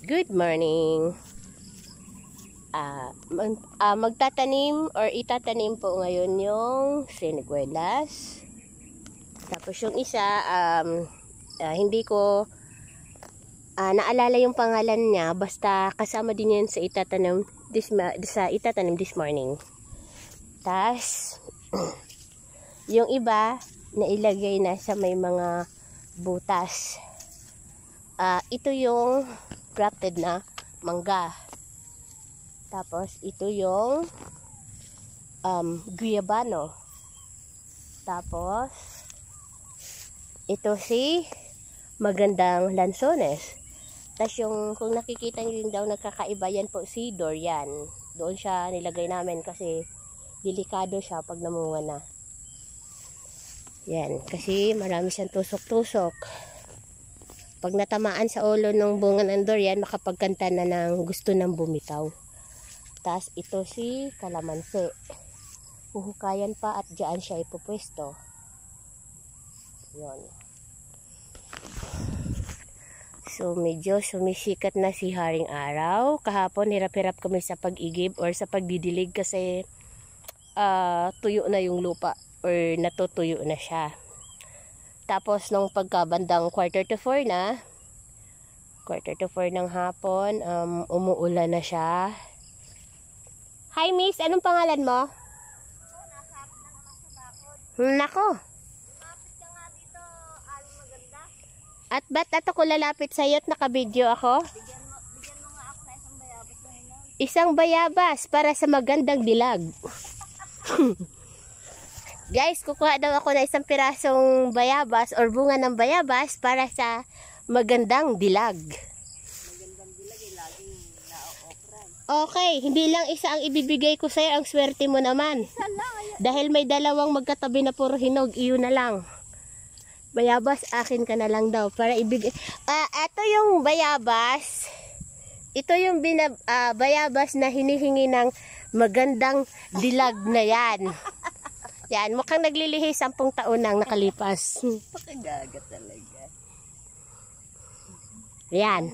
Good morning. Magtatanim or itatanim po ngayon yung siniguelas. Tapos yung isa, hindi ko naalala yung pangalan niya. Basta kasama din yan sa itatanim this morning. Tapos, yung iba, nailagay na sa may mga butas. Ito yung grafted na mangga. Tapos ito yung guyabano. Tapos ito si magandang lansones. Tapos yung kung nakikita niyo yung daw nagkakaiba, yan po si durian. Doon siya nilagay namin kasi delikado siya pag namunga na. Yan, kasi marami siyang tusok-tusok. Pag natamaan sa ulo ng bunga ng durian, makapagkanta na ng gusto ng bumitaw. Tapos ito si kalamansi. Huhukayan pa at dyan siya ipupwesto. Yun. So medyo sumisikat na si haring araw. Kahapon hirap-hirap kami sa pag-igib or sa pagdidilig kasi tuyo na yung lupa or natutuyo na siya. Tapos nung pagkabandang 3:45 na, 3:45 ng hapon, umuulan na siya. Hi miss, anong pangalan mo? Nako. Lumapit ka nga dito, aling maganda. At ba't ato ko lalapit sa'yo at nakabidyo ako? Bigyan mo nga ako na isang bayabas na hinog. Isang bayabas para sa magandang dilag. Guys, kukuha daw ako na isang pirasong bayabas or bunga ng bayabas para sa magandang dilag. Magandang dilag ay laging na-okray. Okay, hindi lang isa ang ibibigay ko sa'yo, ang swerte mo naman. Isa lang. Dahil may dalawang magkatabi na puro hinog, iyon na lang. Bayabas, akin ka na lang daw para ibigay. Ito yung bayabas. Ito yung bayabas na hinihingi ng magandang dilag na yan. Yan, mukhang naglilihi 10 taon nang nakalipas. Pakagaga talaga. Yan.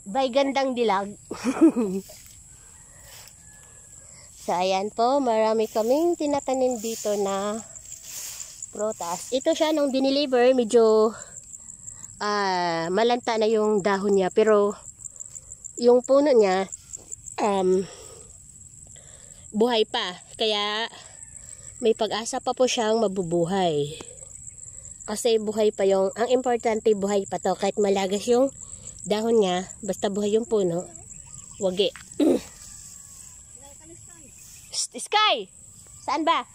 Bay gandang dilag. So, ayan po, marami kaming tinatanim dito na prutas. Ito siya nung dineliver, medyo malanta na yung dahon niya. Pero, yung puno niya, buhay pa. Kaya may pag-asa pa po siyang mabubuhay. Kasi buhay pa yung, ang importante buhay pa to. Kahit malagas yung dahon niya, basta buhay yung puno, wagi. Sky! Saan ba?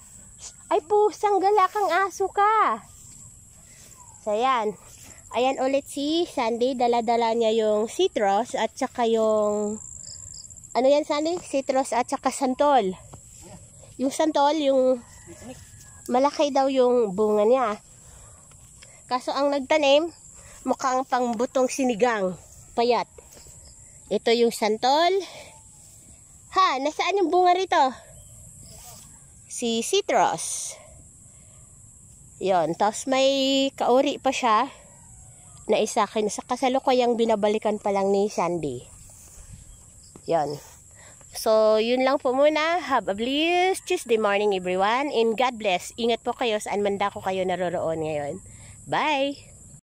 Ay pusang galakang aso ka. So ayan. Ayan ulit si Sandy. Dala-dala niya yung citrus at saka yung ano yan, Sandy? Citrus at saka santol. Yung santol, yung malaki daw yung bunga niya. Kaso ang nagtanim, mukhang pang butong sinigang. Payat. Ito yung santol. Ha, nasaan yung bunga rito? Si citrus. Yon, tapos may kauri pa siya na isa sa kasalukuyang binabalikan pa lang ni Sandy. Yan. So, yun lang po muna. Have a blessed Tuesday morning everyone. And God bless. Ingat po kayo saan man dako kayo naroroon ngayon. Bye!